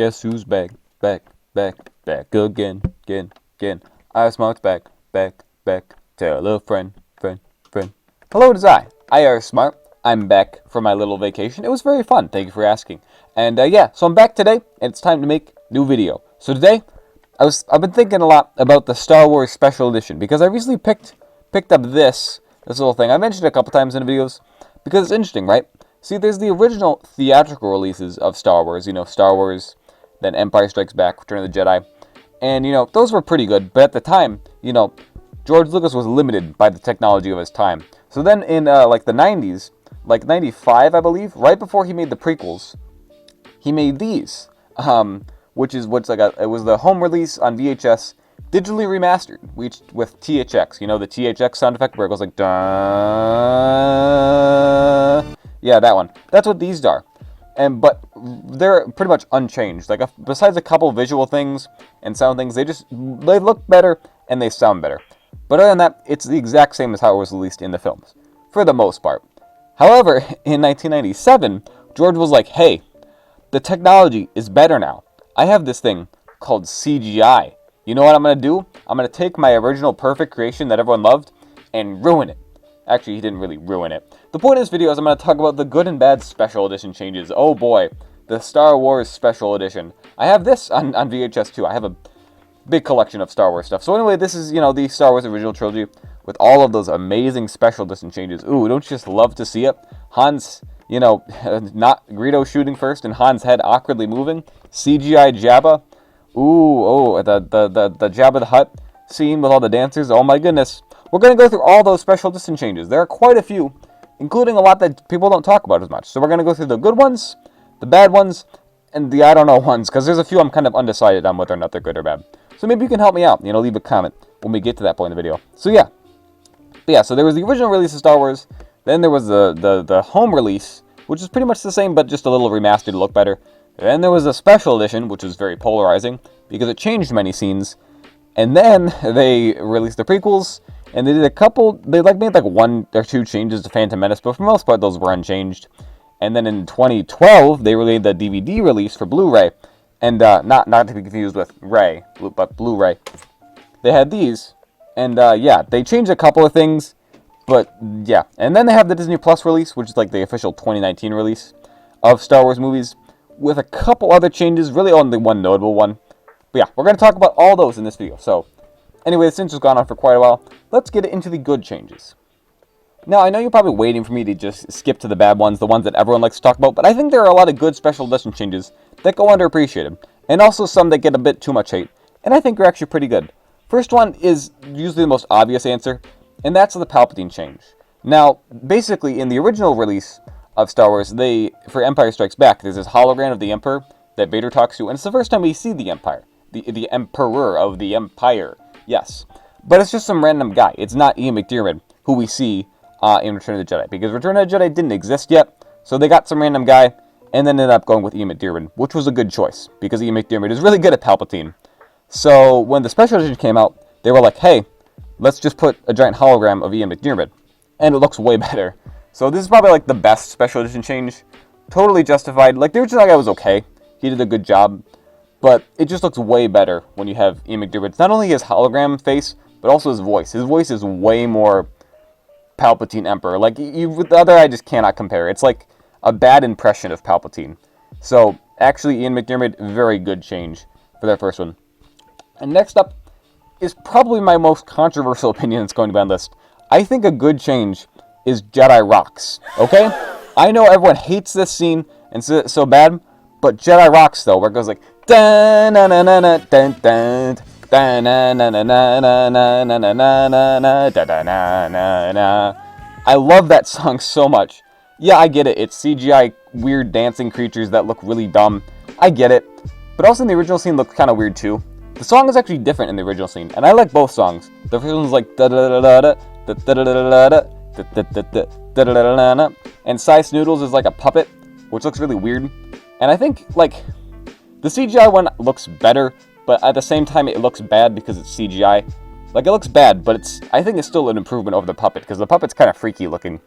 Guess who's back, back, back, back again, again, again. IARESMART's back, back, back. Tell a friend, friend, friend. Hello, it is IARESMART. I'm back from my little vacation. It was very fun. Thank you for asking. And yeah, so I'm back today, and it's time to make a new video. So today, I've been thinking a lot about the Star Wars Special Edition because I recently picked up this little thing. I mentioned it a couple times in the videos because it's interesting, right? See, there's the original theatrical releases of Star Wars. You know, Star Wars, then Empire Strikes Back, Return of the Jedi, and you know those were pretty good. But at the time, you know, George Lucas was limited by the technology of his time. So then in like the 90s, like 95, I believe, right before he made the prequels, he made these, which is what's like it was the home release on VHS, digitally remastered, with THX. You know the THX sound effect where it goes like duh. Yeah, that one. That's what these are. But they're pretty much unchanged. Like besides a couple visual things and sound things, they look better and they sound better. But other than that, it's the exact same as how it was released in the films, for the most part. However, in 1997, George was like, hey, the technology is better now. I have this thing called CGI. You know what I'm going to do? I'm going to take my original perfect creation that everyone loved and ruin it. Actually, he didn't really ruin it. The point of this video is I'm going to talk about the good and bad special edition changes. Oh boy, the Star Wars Special Edition. I have this on VHS too. I have a big collection of Star Wars stuff. So anyway, this is, you know, the Star Wars original trilogy with all of those amazing special edition changes. Ooh, don't you just love to see it? Han's, you know, not Greedo shooting first and Han's head awkwardly moving. CGI Jabba. Ooh, oh, the Jabba the Hutt scene with all the dancers. Oh my goodness. We're going to go through all those special edition changes. There are quite a few, including a lot that people don't talk about as much. So we're going to go through the good ones, the bad ones, and the I don't know ones, because there's a few I'm kind of undecided on whether or not they're good or bad. So maybe you can help me out, you know, leave a comment when we get to that point in the video. So yeah. But yeah, so there was the original release of Star Wars, then there was the home release, which is pretty much the same, but just a little remastered to look better. Then there was a special edition, which was very polarizing, because it changed many scenes. And then they released the prequels, and they did a couple, they made like one or two changes to Phantom Menace, but for the most part, those were unchanged. And then in 2012, they released the DVD release for Blu-Ray, and not to be confused with Ray, but Blu-Ray. They had these, and yeah, they changed a couple of things, but yeah. And then they have the Disney Plus release, which is like the official 2019 release of Star Wars movies, with a couple other changes, really only one notable one. But yeah, we're going to talk about all those in this video. So anyway, this thing's just gone on for quite a while. Let's get into the good changes. Now, I know you're probably waiting for me to just skip to the bad ones, the ones that everyone likes to talk about, but I think there are a lot of good special edition changes that go underappreciated, and also some that get a bit too much hate, and I think are actually pretty good. First one is usually the most obvious answer, and that's the Palpatine change. Now, basically, in the original release of Star Wars, for Empire Strikes Back, there's this hologram of the Emperor that Vader talks to, and it's the first time we see the Empire. The Emperor of the Empire, yes. But it's just some random guy. It's not Ian McDiarmid, who we see in Return of the Jedi, because Return of the Jedi didn't exist yet, so they got some random guy, and then ended up going with Ian McDiarmid, which was a good choice, because Ian McDiarmid is really good at Palpatine. So when the special edition came out, they were like, hey, let's just put a giant hologram of Ian McDiarmid, and it looks way better. So this is probably like the best special edition change, totally justified. Like the original guy was okay, he did a good job, but it just looks way better when you have Ian McDiarmid. It's not only his hologram face, but also his voice. His voice is way more Palpatine Emperor. Like, with the other, I just cannot compare. It's like a bad impression of Palpatine. So, actually, Ian McDiarmid, very good change for that first one. And next up is probably my most controversial opinion that's going to be on the list. I think a good change is Jedi Rocks, okay? I know everyone hates this scene and it's so bad, but Jedi Rocks, though, where it goes like, dun na na na na dun dun dun na na na na na na na na na na da da na na na. I love that song so much. Yeah, I get it. It's CGI weird dancing creatures that look really dumb. I get it. But also in the original scene looked kind of weird too. The song is actually different in the original scene, and I like both songs. The first one's like da da da da da da da da da da da da da da da, and Cy Snoodles is like a puppet, which looks really weird. And I think like the CGI one looks better, but at the same time it looks bad because it's CGI. Like it looks bad, but I think it's still an improvement over the puppet, because the puppet's kind of freaky looking.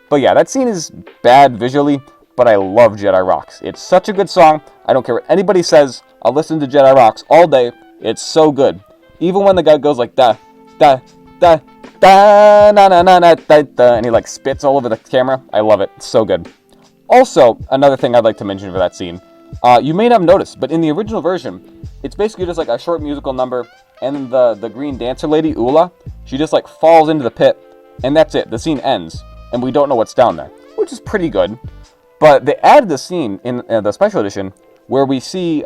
But yeah, that scene is bad visually, but I love Jedi Rocks. It's such a good song. I don't care what anybody says. I'll listen to Jedi Rocks all day. It's so good. Even when the guy goes like da da da da na na na na da da, and he like spits all over the camera. I love it. It's so good. Also, another thing I'd like to mention for that scene, you may not have noticed, but in the original version, it's basically just like a short musical number, and the green dancer lady, Ula, she just like falls into the pit, and that's it. The scene ends, and we don't know what's down there, which is pretty good. But they added the scene in the special edition where we see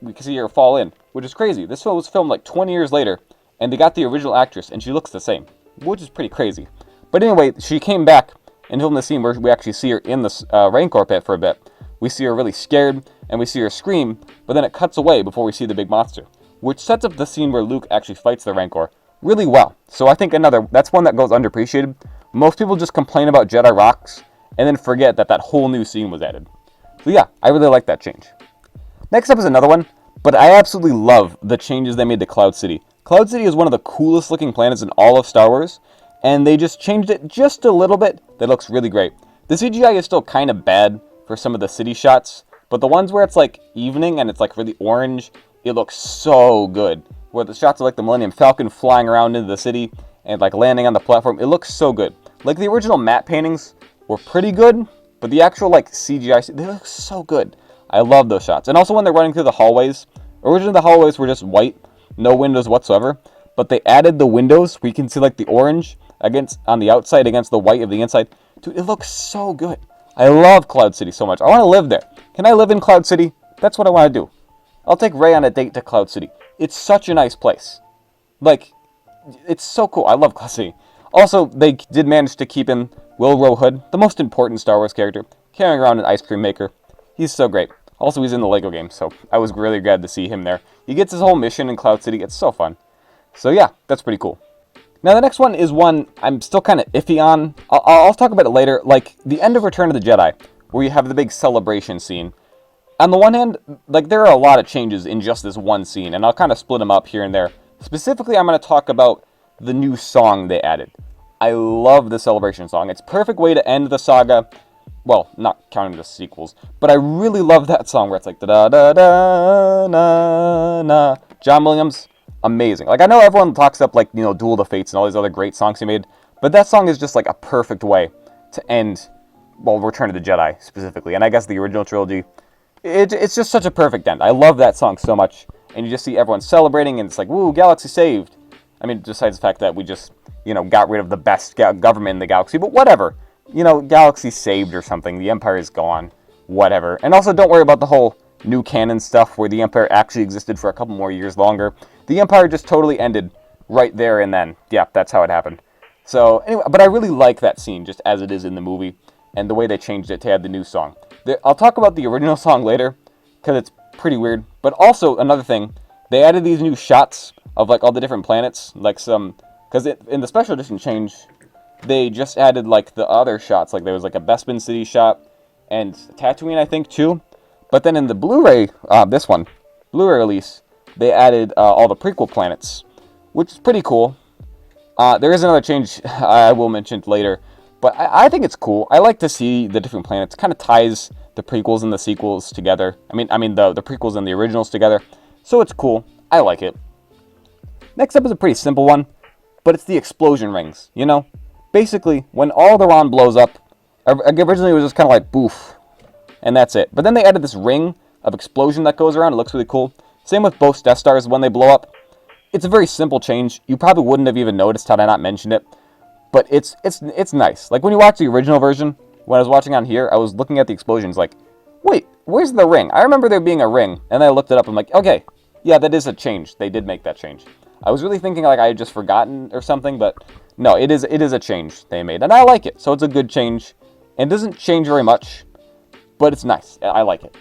we can see her fall in, which is crazy. This film was filmed like 20 years later, and they got the original actress, and she looks the same, which is pretty crazy. But anyway, she came back and filmed the scene where we actually see her in the Rancor pit for a bit. We see her really scared, and we see her scream, but then it cuts away before we see the big monster, which sets up the scene where Luke actually fights the Rancor really well. So I think that's one that goes underappreciated. Most people just complain about Jedi Rocks, and then forget that whole new scene was added. So yeah, I really like that change. Next up is another one, but I absolutely love the changes they made to Cloud City. Cloud City is one of the coolest looking planets in all of Star Wars, and they just changed it just a little bit. That looks really great. The CGI is still kind of bad for some of the city shots, but the ones where it's like evening and it's like really orange, it looks so good. Where the shots of like the Millennium Falcon flying around into the city and like landing on the platform, it looks so good. Like the original matte paintings were pretty good, but the actual like CGI, they look so good. I love those shots. And also when they're running through the hallways, originally the hallways were just white, no windows whatsoever, but they added the windows where you can see like the orange on the outside against the white of the inside. Dude, it looks so good. I love Cloud City so much. I want to live there. Can I live in Cloud City? That's what I want to do. I'll take Rey on a date to Cloud City. It's such a nice place. Like, it's so cool. I love Cloud City. Also, they did manage to keep in Will Hood, the most important Star Wars character, carrying around an ice cream maker. He's so great. Also, he's in the Lego game, so I was really glad to see him there. He gets his whole mission in Cloud City. It's so fun. So yeah, that's pretty cool. Now the next one is one I'm still kind of iffy on. I'll talk about it later. Like the end of Return of the Jedi, where you have the big celebration scene. On the one hand, like there are a lot of changes in just this one scene, and I'll kind of split them up here and there. Specifically, I'm going to talk about the new song they added. I love the celebration song. It's a perfect way to end the saga. Well, not counting the sequels, but I really love that song where it's like da da da na na. John Williams, amazing. Like I know everyone talks up like Duel of the Fates and all these other great songs he made, but that song is just like a perfect way to end, well, Return of the Jedi specifically, and I guess the original trilogy. It's just such a perfect end. I love that song so much, and you just see everyone celebrating, and it's like, woo, galaxy saved. I mean, besides the fact that we just got rid of the best government in the galaxy, but whatever. Galaxy saved or something. The Empire is gone. Whatever. And also, don't worry about the whole new canon stuff where the Empire actually existed for a couple more years longer. The Empire just totally ended right there and then. Yeah, that's how it happened. So, anyway, but I really like that scene just as it is in the movie and the way they changed it to add the new song. I'll talk about the original song later because it's pretty weird. But also, another thing, they added these new shots of like all the different planets. Like because in the special edition change, they just added like the other shots. Like there was like a Bespin City shot and Tatooine, I think, too. But then in the Blu-ray, Blu-ray release, they added all the prequel planets, which is pretty cool. There is another change I will mention later, but I think it's cool. I like to see the different planets. It kind of ties the prequels and the sequels together. I mean the prequels and the originals together. So it's cool. I like it. Next up is a pretty simple one, but it's the explosion rings, Basically, when Alderaan blows up, originally it was just kind of like boof, and that's it. But then they added this ring of explosion that goes around. It looks really cool. Same with both Death Stars when they blow up. It's a very simple change. You probably wouldn't have even noticed had I not mentioned it, but it's nice. Like when you watch the original version, when I was watching on here, I was looking at the explosions like, wait, where's the ring? I remember there being a ring, and then I looked it up. I'm like, okay, yeah, that is a change. They did make that change. I was really thinking like I had just forgotten or something, but no, it is a change they made, and I like it. So it's a good change. It doesn't change very much, but it's nice. I like it.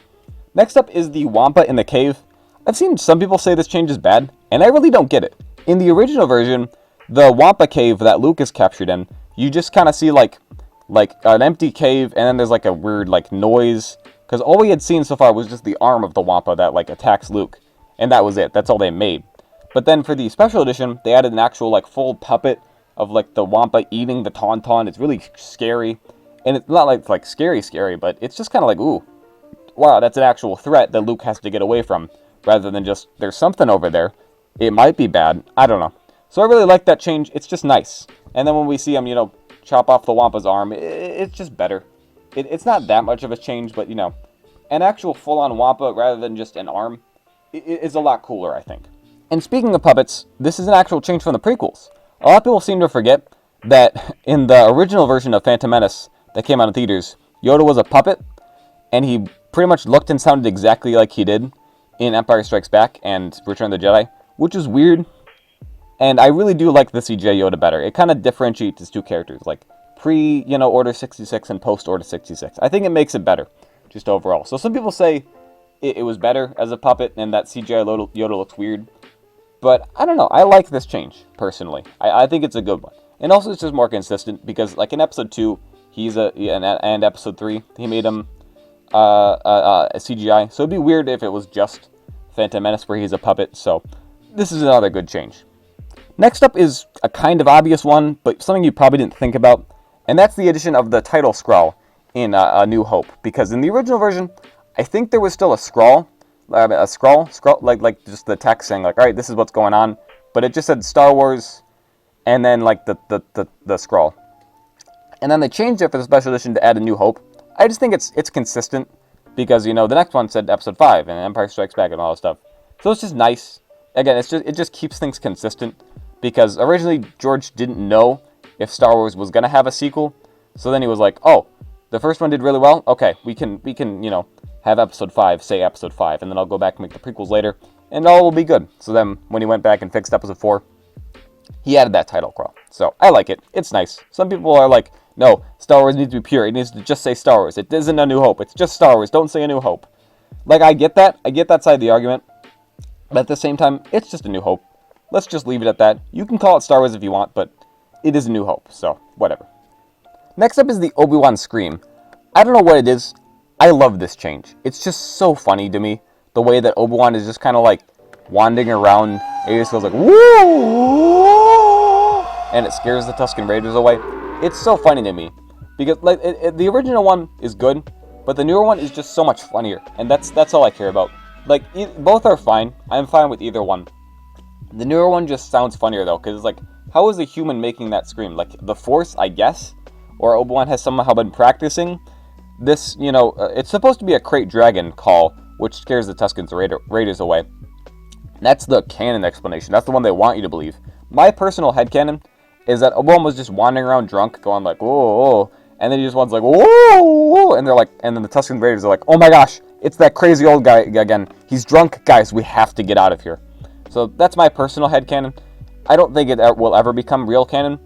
Next up is the Wampa in the cave. I've seen some people say this change is bad, and I really don't get it. In the original version, the Wampa cave that Luke is captured in, you just kind of see like an empty cave, and then there's like a weird like noise, because all we had seen so far was just the arm of the Wampa that like attacks Luke, and that was it. That's all they made. But then for the special edition, they added an actual like full puppet of like the Wampa eating the Tauntaun. It's really scary. And it's not like scary, but it's just kind of like, ooh, wow, that's an actual threat that Luke has to get away from, rather than just, there's something over there. It might be bad. I don't know. So I really like that change. It's just nice. And then when we see him, chop off the Wampa's arm, it's just better. It's not that much of a change, but, an actual full-on Wampa rather than just an arm is a lot cooler, I think. And speaking of puppets, this is an actual change from the prequels. A lot of people seem to forget that in the original version of Phantom Menace that came out in theaters, Yoda was a puppet, and he pretty much looked and sounded exactly like he did in Empire Strikes Back and Return of the Jedi, which is weird. And I really do like the CGI Yoda better. It kind of differentiates his two characters, like pre-Order 66 and post-Order 66. I think it makes it better, just overall. So some people say it was better as a puppet and that CGI Yoda looks weird. But I don't know. I like this change, personally. I think it's a good one. And also it's just more consistent because, like in Episode 2, and Episode 3, he made him a CGI. So it'd be weird if it was just Phantom Menace where he's a puppet. So this is another good change. Next up is a kind of obvious one, but something you probably didn't think about. And that's the addition of the title scroll in A New Hope. Because in the original version, I think there was still a scroll, like just the text saying like, all right, this is what's going on. But it just said Star Wars, and then like the scroll. And then they changed it for the special edition to add A New Hope. I just think it's consistent because the next one said Episode 5 and Empire Strikes Back and all that stuff. So it's just nice. Again, it just keeps things consistent because originally George didn't know if Star Wars was gonna have a sequel. So then he was like, oh, the first one did really well. Okay, we can have Episode 5 say Episode 5, and then I'll go back and make the prequels later, and all will be good. So then when he went back and fixed Episode 4, he added that title scroll. So I like it. It's nice. Some people are like, no, Star Wars needs to be pure. It needs to just say Star Wars. It isn't A New Hope. It's just Star Wars. Don't say A New Hope. Like, I get that. I get that side of the argument. But at the same time, it's just A New Hope. Let's just leave it at that. You can call it Star Wars if you want, but it is A New Hope. So, whatever. Next up is the Obi-Wan scream. I don't know what it is. I love this change. It's just so funny to me. The way that Obi-Wan is just kind of like wandering around. And he just goes like, woo! And it scares the Tusken Raiders away. It's so funny to me. Because like the original one is good, but the newer one is just so much funnier. And that's all I care about. Like, both are fine. I'm fine with either one. The newer one just sounds funnier though, because it's like, how is a human making that scream? Like, the Force, I guess? Or Obi-Wan has somehow been practicing this, it's supposed to be a Krayt Dragon call, which scares the Tusken Raiders away. That's the canon explanation. That's the one they want you to believe. My personal headcanon is that Obi-Wan was just wandering around drunk, going like, whoa, whoa, and then he just wants like, whoa, whoa, and they're like, and then the Tusken Raiders are like, oh my gosh, it's that crazy old guy again. He's drunk, guys, we have to get out of here. So that's my personal headcanon. I don't think it will ever become real canon,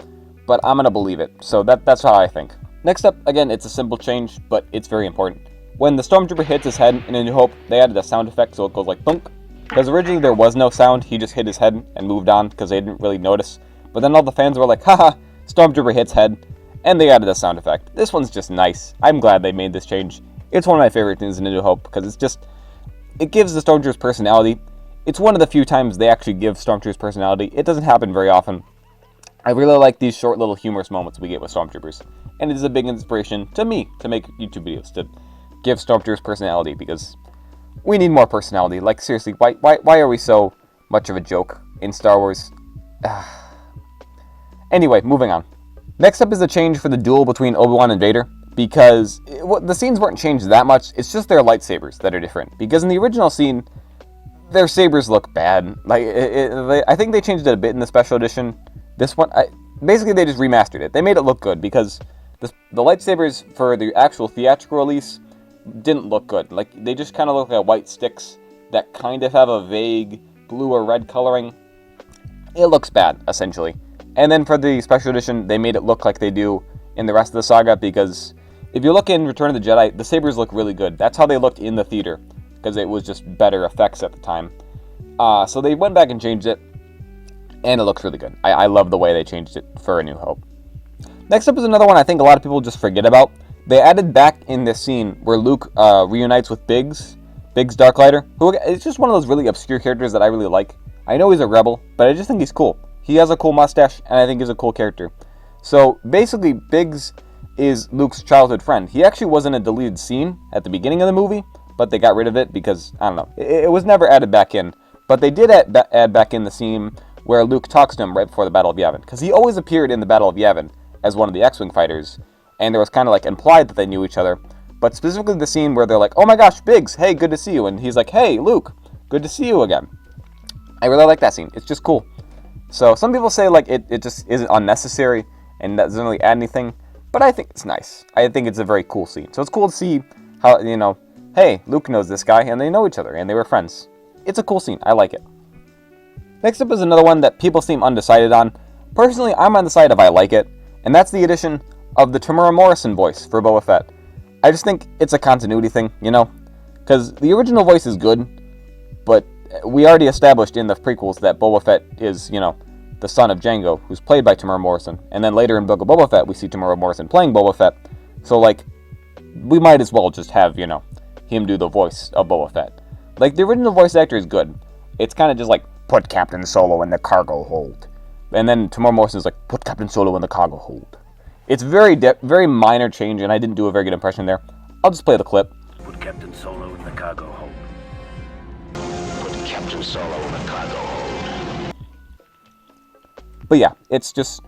but I'm going to believe it. So that's how I think. Next up, again, it's a simple change, but it's very important. When the Stormtrooper hits his head in A New Hope, they added a sound effect so it goes like thunk. Because originally there was no sound, he just hit his head and moved on because they didn't really notice. But then all the fans were like, haha, Stormtrooper hits head, and they added a sound effect. This one's just nice. I'm glad they made this change. It's one of my favorite things in A New Hope because it gives the Stormtroopers personality. It's one of the few times they actually give Stormtroopers personality. It doesn't happen very often. I really like these short little humorous moments we get with Stormtroopers. And it is a big inspiration to me to make YouTube videos, to give Stormtroopers personality, because we need more personality. Like, seriously, why are we so much of a joke in Star Wars? Anyway, moving on. Next up is the change for the duel between Obi-Wan and Vader, because the scenes weren't changed that much. It's just their lightsabers that are different. Because in the original scene, their sabers look bad. Like, I think they changed it a bit in the special edition. This one, basically they just remastered it. They made it look good because the lightsabers for the actual theatrical release didn't look good. Like, they just kind of look like white sticks that kind of have a vague blue or red coloring. It looks bad, essentially. And then for the special edition, they made it look like they do in the rest of the saga, because if you look in Return of the Jedi, the sabers look really good. That's how they looked in the theater, because it was just better effects at the time. So they went back and changed it, and it looks really good. I love the way they changed it for A New Hope. Next up is another one I think a lot of people just forget about. They added back in this scene where Luke reunites with Biggs Darklighter, who is just one of those really obscure characters that I really like. I know he's a rebel, but I just think he's cool. He has a cool mustache, and I think he's a cool character. So basically, Biggs is Luke's childhood friend. He actually wasn't a deleted scene at the beginning of the movie, but they got rid of it because, I don't know, it was never added back in. But they did add back in the scene where Luke talks to him right before the Battle of Yavin, because he always appeared in the Battle of Yavin as one of the X-Wing fighters, and there was kind of like implied that they knew each other, but specifically the scene where they're like, oh my gosh, Biggs, hey, good to see you, and he's like, hey, Luke, good to see you again. I really like that scene. It's just cool. So some people say like it just isn't unnecessary and doesn't really add anything, but I think it's nice. I think it's a very cool scene. So it's cool to see how, you know, hey, Luke knows this guy, and they know each other, and they were friends. It's a cool scene. I like it. Next up is another one that people seem undecided on. Personally, I'm on the side of I like it, and that's the addition of the Tamura Morrison voice for Boba Fett. I just think it's a continuity thing, you know? Because the original voice is good, but we already established in the prequels that Boba Fett is, you know, the son of Jango, who's played by Tamura Morrison. And then later in Book of Boba Fett, we see Tamura Morrison playing Boba Fett. So, like, we might as well just have, you know, him do the voice of Boba Fett. Like, the original voice actor is good. It's kind of just like, put Captain Solo in the cargo hold. And then Tamura Morrison's like, put Captain Solo in the cargo hold. It's very minor change, and I didn't do a very good impression there. I'll just play the clip. Put Captain Solo in the cargo hold. Put Captain Solo in the cargo hold. But yeah, it's just,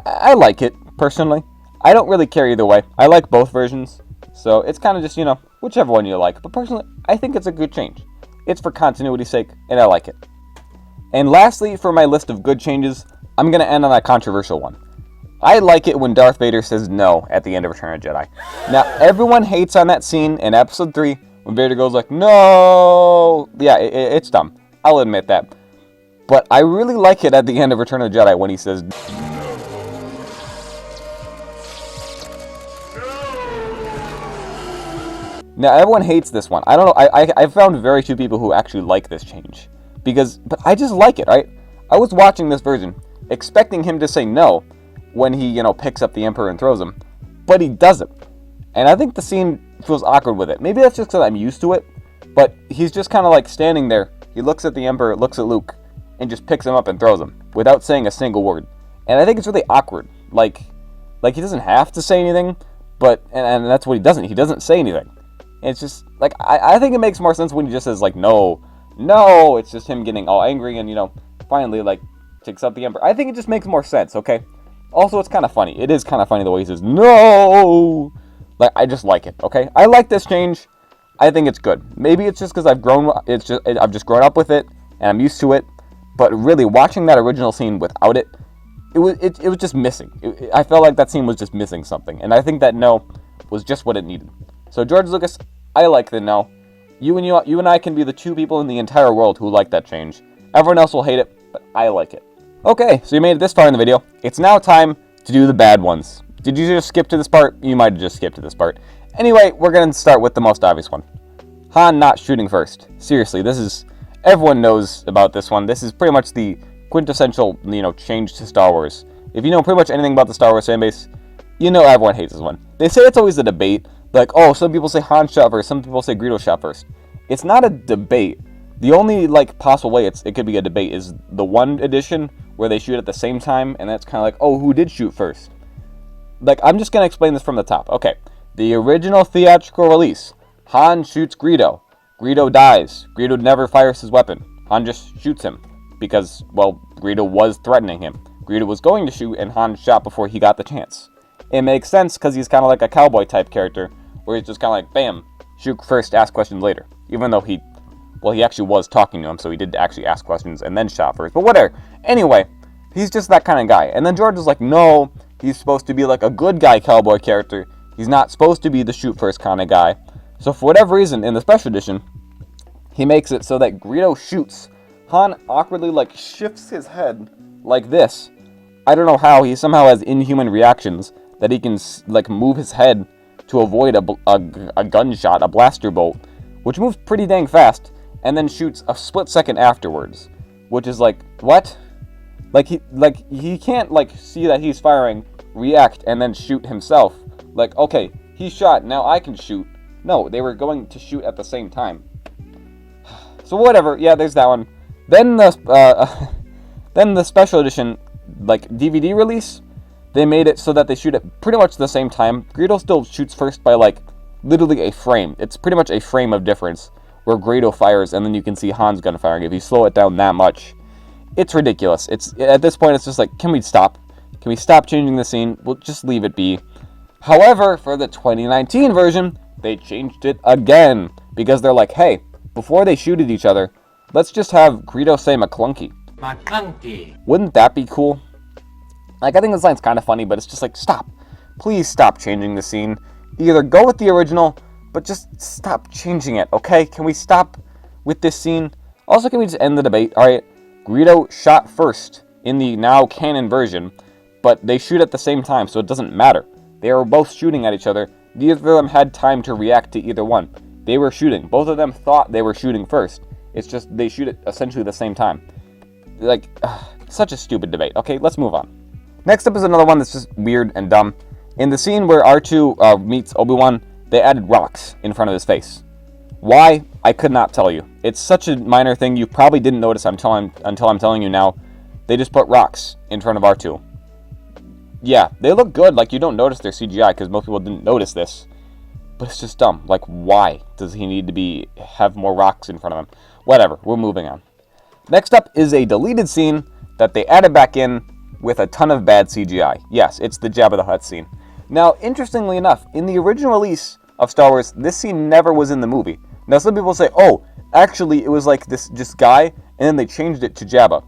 I like it, personally. I don't really care either way. I like both versions. So it's kind of just, you know, whichever one you like. But personally, I think it's a good change. It's for continuity's sake, and I like it. And lastly, for my list of good changes, I'm going to end on a controversial one. I like it when Darth Vader says no at the end of Return of the Jedi. Now, everyone hates on that scene in Episode 3 when Vader goes like, no! Yeah, it's dumb. I'll admit that. But I really like it at the end of Return of the Jedi when he says Now, everyone hates this one. I don't know. I've found very few people who actually like this change. But I just like it, right? I was watching this version, expecting him to say no when he, you know, picks up the Emperor and throws him. But he doesn't. And I think the scene feels awkward with it. Maybe that's just because I'm used to it. But he's just kind of like standing there. He looks at the Emperor, looks at Luke, and just picks him up and throws him without saying a single word. And I think it's really awkward. Like he doesn't have to say anything, but and that's what he doesn't. He doesn't say anything. And it's just like I think it makes more sense when he just says like no. It's just him getting all angry and, you know, finally like takes up the Emperor. I think it just makes more sense. Okay. Also, it's kind of funny. It is kind of funny the way he says no. Like, I just like it. Okay. I like this change. I think it's good. Maybe it's just because I've just grown up with it and I'm used to it. But really, watching that original scene without it, it was just missing. I felt like that scene was just missing something, and I think that no was just what it needed. So George Lucas, I like the no. You and I can be the two people in the entire world who like that change. Everyone else will hate it, but I like it. Okay, so you made it this far in the video. It's now time to do the bad ones. Did you just skip to this part? You might have just skipped to this part. Anyway, we're going to start with the most obvious one. Han not shooting first. Seriously, everyone knows about this one. This is pretty much the quintessential, you know, change to Star Wars. If you know pretty much anything about the Star Wars fanbase, you know everyone hates this one. They say it's always a debate. Like, oh, some people say Han shot first, some people say Greedo shot first. It's not a debate. The only, like, possible way it could be a debate is the one edition where they shoot at the same time, and that's kind of like, oh, who did shoot first? Like, I'm just going to explain this from the top. Okay, the original theatrical release, Han shoots Greedo. Greedo dies. Greedo never fires his weapon. Han just shoots him because, well, Greedo was threatening him. Greedo was going to shoot, and Han shot before he got the chance. It makes sense because he's kind of like a cowboy type character, where he's just kind of like, bam, shoot first, ask questions later. Even though he actually was talking to him, so he did actually ask questions and then shot first. But whatever. Anyway, he's just that kind of guy. And then George was like, no, he's supposed to be like a good guy cowboy character. He's not supposed to be the shoot first kind of guy. So for whatever reason, in the special edition, he makes it so that Greedo shoots. Han awkwardly, like, shifts his head like this. I don't know how. He somehow has inhuman reactions that he can, like, move his head to avoid a gunshot, a blaster bolt, which moves pretty dang fast, and then shoots a split second afterwards, which is like, what? Like he can't, like, see that he's firing, react, and then shoot himself. Like, okay, he shot, now I can shoot. No, they were going to shoot at the same time. So whatever, yeah, there's that one. Then the special edition, like, DVD release, they made it so that they shoot at pretty much the same time. Greedo still shoots first by like literally a frame. It's pretty much a frame of difference where Greedo fires and then you can see Han's gun firing. If you slow it down that much, it's ridiculous. It's at this point it's just like, can we stop? Can we stop changing the scene? We'll just leave it be. However, for the 2019 version, they changed it again because they're like, hey, before they shoot at each other, let's just have Greedo say McClunky. McClunky. Wouldn't that be cool? Like, I think this line's kind of funny, but it's just like, stop. Please stop changing the scene. Either go with the original, but just stop changing it, okay? Can we stop with this scene? Also, can we just end the debate? All right, Greedo shot first in the now canon version, but they shoot at the same time, so it doesn't matter. They were both shooting at each other. Neither of them had time to react to either one. They were shooting. Both of them thought they were shooting first. It's just they shoot at essentially the same time. Like, such a stupid debate. Okay, let's move on. Next up is another one that's just weird and dumb. In the scene where R2 meets Obi-Wan, they added rocks in front of his face. Why? I could not tell you. It's such a minor thing you probably didn't notice until I'm telling you now. They just put rocks in front of R2. Yeah, they look good. Like, you don't notice their CGI because most people didn't notice this. But it's just dumb. Like, why does he need to have more rocks in front of him? Whatever, we're moving on. Next up is a deleted scene that they added back in with a ton of bad CGI. Yes, it's the Jabba the Hutt scene. Now, interestingly enough, in the original release of Star Wars, this scene never was in the movie. Now, some people say, oh, actually, it was like this just guy, and then they changed it to Jabba,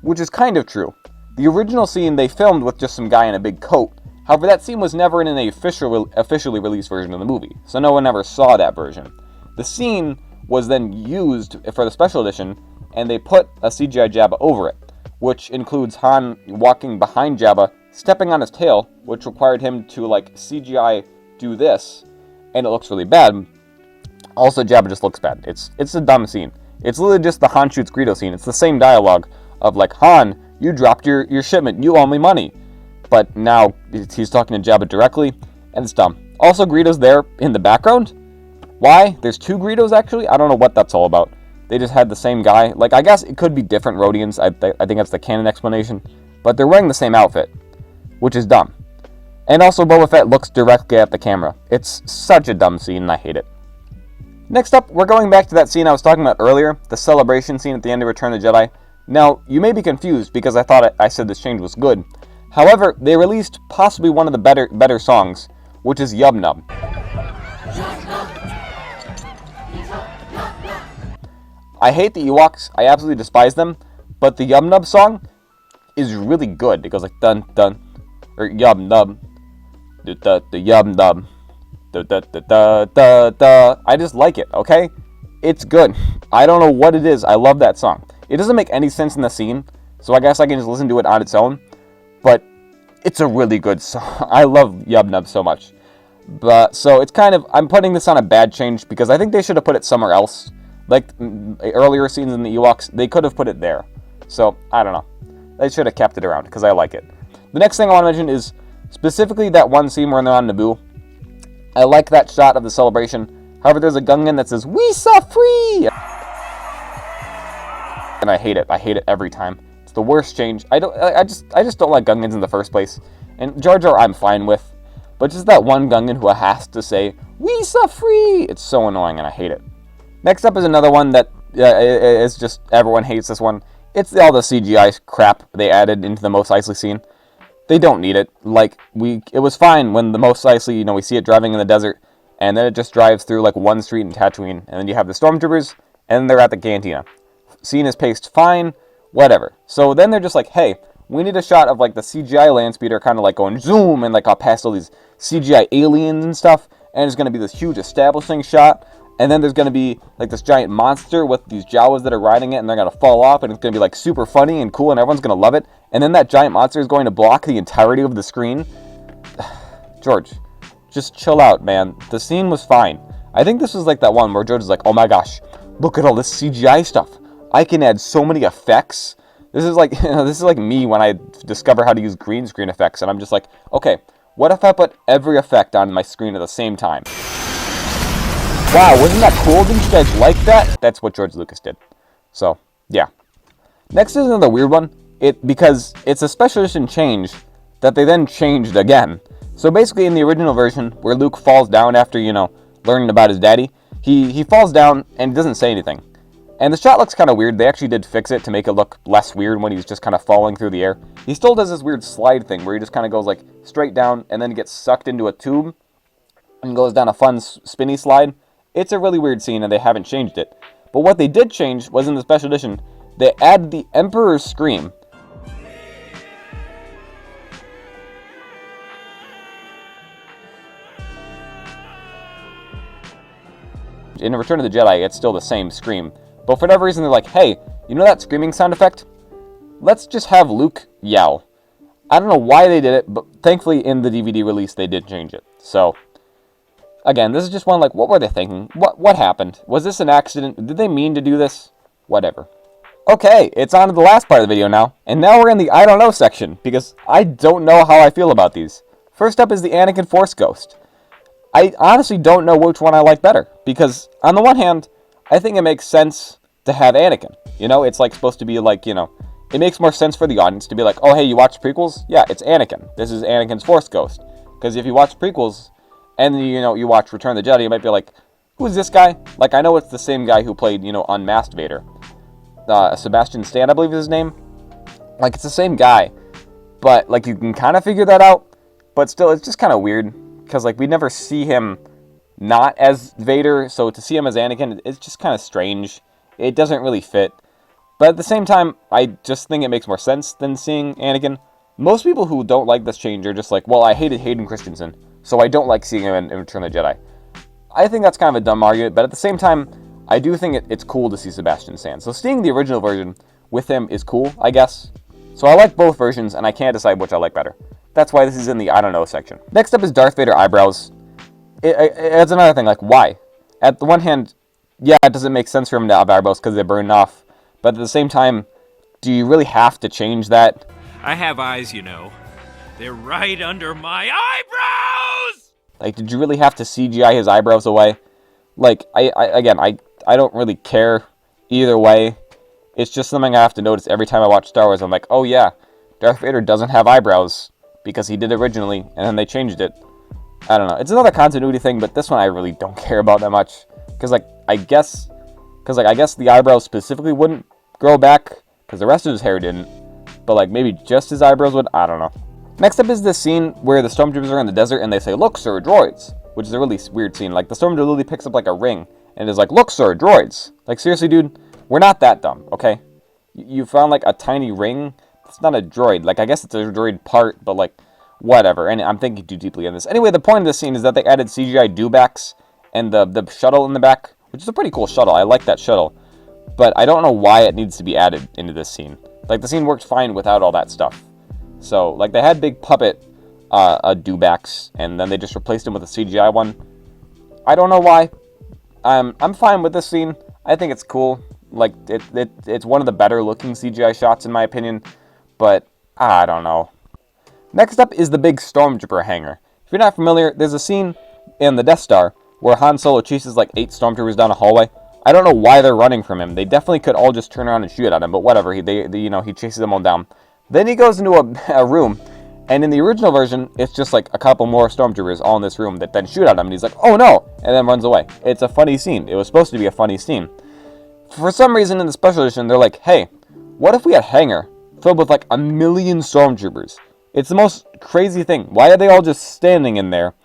which is kind of true. The original scene they filmed with just some guy in a big coat. However, that scene was never in an officially released version of the movie, so no one ever saw that version. The scene was then used for the special edition, and they put a CGI Jabba over it, which includes Han walking behind Jabba, stepping on his tail, which required him to like CGI do this, and it looks really bad. Also, Jabba just looks bad. It's a dumb scene. It's literally just the Han shoots Greedo scene. It's the same dialogue of like, Han, you dropped your shipment, you owe me money. But now he's talking to Jabba directly, and it's dumb. Also, Greedo's there in the background. Why? There's two Greedos, actually? I don't know what that's all about. They just had the same guy. Like, I guess it could be different Rodians. I think that's the canon explanation. But they're wearing the same outfit, which is dumb. And also, Boba Fett looks directly at the camera. It's such a dumb scene, and I hate it. Next up, we're going back to that scene I was talking about earlier, the celebration scene at the end of Return of the Jedi. Now, you may be confused because I thought I said this change was good. However, they released possibly one of the better songs, which is Yub Nub. I hate the Ewoks, I absolutely despise them, but the Yub Nub song is really good. It goes like dun dun, or Yub Nub, the Yub Nub, da da da da da da. I just like it, okay? It's good. I don't know what it is, I love that song. It doesn't make any sense in the scene, so I guess I can just listen to it on its own. But it's a really good song. I love Yub Nub so much. But so it's kind of, I'm putting this on a bad change because I think they should have put it somewhere else. Like earlier scenes in the Ewoks, they could have put it there. So I don't know. They should have kept it around because I like it. The next thing I want to mention is specifically that one scene where they're on Naboo. I like that shot of the celebration. However, there's a Gungan that says, "We saw free!" And I hate it. I hate it every time. It's the worst change. I just don't like Gungans in the first place. And Jar Jar I'm fine with. But just that one Gungan who has to say, "We saw free!" It's so annoying and I hate it. Next up is another one that is just, everyone hates this one. It's all the CGI crap they added into the Mos Eisley scene. They don't need it. Like, it was fine when the Mos Eisley, we see it driving in the desert, and then it just drives through like one street in Tatooine, and then you have the stormtroopers, and they're at the cantina. Scene is paced fine, whatever. So then they're just like, hey, we need a shot of like the CGI land speeder kind of like going zoom and like past all these CGI aliens and stuff, and it's going to be this huge establishing shot, and then there's going to be like this giant monster with these Jawas that are riding it, and they're going to fall off, and it's going to be like super funny and cool, and everyone's going to love it, and then that giant monster is going to block the entirety of the screen. George, just chill out, man. The scene was fine. I think this was like that one where George is like, oh my gosh, look at all this CGI stuff. I can add so many effects. This is like this is like me when I discover how to use green screen effects, and I'm just like, okay, what if I put every effect on my screen at the same time? Wow, wasn't that cool? Didn't you guys like that? That's what George Lucas did. So, yeah. Next is another weird one. Because it's a special edition change, that they then changed again. So basically in the original version, where Luke falls down after, learning about his daddy, he falls down and doesn't say anything. And the shot looks kind of weird. They actually did fix it to make it look less weird when he's just kind of falling through the air. He still does this weird slide thing where he just kind of goes like straight down and then gets sucked into a tube and goes down a fun spinny slide. It's a really weird scene and they haven't changed it. But what they did change was in the special edition, they added the Emperor's Scream. In Return of the Jedi, it's still the same scream. But for whatever reason, they're like, hey, you know that screaming sound effect? Let's just have Luke yell. I don't know why they did it, but thankfully in the DVD release, they did change it. So, again, this is just one like, what were they thinking? What happened? Was this an accident? Did they mean to do this? Whatever. Okay, it's on to the last part of the video now. And now we're in the I don't know section, because I don't know how I feel about these. First up is the Anakin Force Ghost. I honestly don't know which one I like better, because on the one hand, I think it makes sense to have Anakin. It's like supposed to be like, it makes more sense for the audience to be like, oh, hey, you watch prequels? Yeah, it's Anakin. This is Anakin's Force Ghost. Because if you watch prequels, and you watch Return of the Jedi, you might be like, who's this guy? Like, I know it's the same guy who played, Unmasked Vader. Sebastian Stan, I believe is his name. Like, it's the same guy. But, like, you can kind of figure that out. But still, it's just kind of weird. Because, like, we never see him not as Vader, so to see him as Anakin, it's just kind of strange. It doesn't really fit. But at the same time, I just think it makes more sense than seeing Anakin. Most people who don't like this change are just like, well, I hated Hayden Christensen, so I don't like seeing him in Return of the Jedi. I think that's kind of a dumb argument, but at the same time, I do think it's cool to see Sebastian Stan. So seeing the original version with him is cool, I guess. So I like both versions, and I can't decide which I like better. That's why this is in the I don't know section. Next up is Darth Vader eyebrows. It's another thing, like, why? At the one hand, yeah, it doesn't make sense for him to have eyebrows because they burn off. But at the same time, do you really have to change that? I have eyes, They're right under my eyebrows! Like, did you really have to CGI his eyebrows away? Like, I don't really care either way. It's just something I have to notice every time I watch Star Wars. I'm like, oh yeah, Darth Vader doesn't have eyebrows because he did originally, and then they changed it. I don't know. It's another continuity thing, but this one I really don't care about that much. Because, I guess the eyebrows specifically wouldn't grow back, because the rest of his hair didn't. But, like, maybe just his eyebrows would? I don't know. Next up is this scene where the Stormtroopers are in the desert, and they say, look, sir, droids. Which is a really weird scene. Like, the Stormtrooper literally picks up, like, a ring, and is like, look, sir, droids. Like, seriously, dude, we're not that dumb, okay? You found, like, a tiny ring? It's not a droid. Like, I guess it's a droid part, but, like, whatever. And I'm thinking too deeply on this. Anyway, the point of this scene is that they added CGI dewbacks and the shuttle in the back, which is a pretty cool shuttle. I like that shuttle. But I don't know why it needs to be added into this scene. Like, the scene worked fine without all that stuff. So, like, they had big puppet dewbacks, and then they just replaced them with a CGI one. I don't know why. I'm fine with this scene. I think it's cool. Like, it's one of the better looking CGI shots in my opinion. But, I don't know. Next up is the big Stormtrooper hangar. If you're not familiar, there's a scene in the Death Star where Han Solo chases like 8 Stormtroopers down a hallway. I don't know why they're running from him. They definitely could all just turn around and shoot at him, but whatever. He chases them all down. Then he goes into a room, and in the original version, it's just like a couple more Stormtroopers all in this room that then shoot at him, and he's like, oh no, and then runs away. It's a funny scene. It was supposed to be a funny scene. For some reason in the special edition, they're like, hey, what if we had a hangar filled with like 1 million Stormtroopers? It's the most crazy thing. Why are they all just standing in there?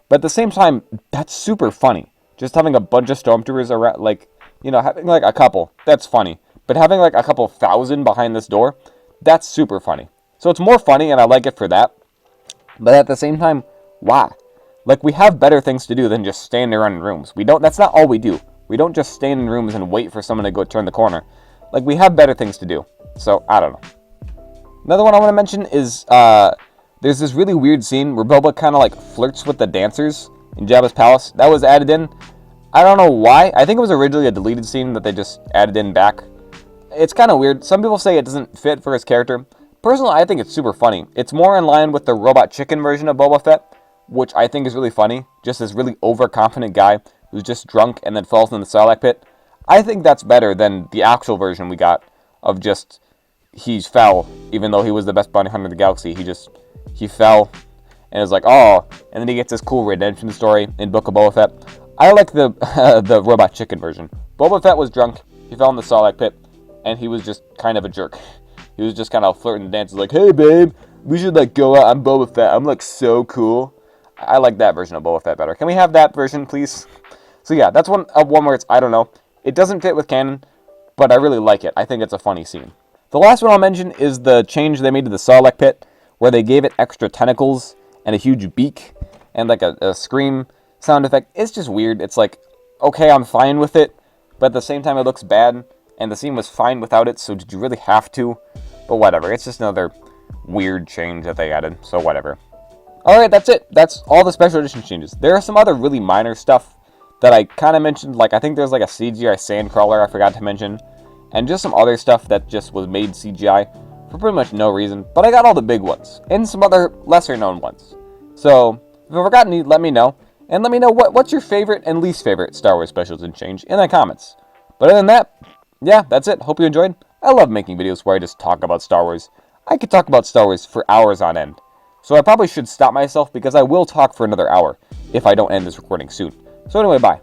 But at the same time, that's super funny. Just having a bunch of Stormtroopers around, like, having like a couple, that's funny. But having like a couple thousand behind this door, that's super funny. So it's more funny, and I like it for that. But at the same time, why? Like, we have better things to do than just stand around in rooms. That's not all we do. We don't just stand in rooms and wait for someone to go turn the corner. Like, we have better things to do. So, I don't know. Another one I want to mention is, there's this really weird scene where Boba kind of like flirts with the dancers in Jabba's palace. That was added in. I don't know why. I think it was originally a deleted scene that they just added in back. It's kind of weird. Some people say it doesn't fit for his character. Personally, I think it's super funny. It's more in line with the Robot Chicken version of Boba Fett, which I think is really funny. Just this really overconfident guy who's just drunk and then falls in the Sarlacc pit. I think that's better than the actual version we got of just, he's foul, even though he was the best bounty hunter in the galaxy. he fell, and it's like, oh, and then he gets this cool redemption story in Book of Boba Fett. I like the the Robot Chicken version. Boba Fett was drunk, he fell in the Sarlacc pit, and he was just kind of a jerk. He was just kind of flirting and dancing, like, hey babe, we should like go out, I'm Boba Fett, I'm like so cool. I like that version of Boba Fett better. Can we have that version, please? So yeah, that's one where it's, I don't know, it doesn't fit with canon, but I really like it. I think it's a funny scene. The last one I'll mention is the change they made to the Sarlacc pit, where they gave it extra tentacles and a huge beak and like a scream sound effect. It's just weird. It's like, okay, I'm fine with it, but at the same time it looks bad, and the scene was fine without it, so did you really have to? But whatever, it's just another weird change that they added, so whatever. Alright, that's it. That's all the special edition changes. There are some other really minor stuff that I kind of mentioned, like I think there's like a CGI sandcrawler I forgot to mention, and just some other stuff that just was made CGI for pretty much no reason, but I got all the big ones, and some other lesser known ones. So, if I forgot any, let me know, and let me know what's your favorite and least favorite Star Wars specials and change in the comments. But other than that, yeah, that's it. Hope you enjoyed. I love making videos where I just talk about Star Wars. I could talk about Star Wars for hours on end. So I probably should stop myself because I will talk for another hour if I don't end this recording soon. So anyway, bye.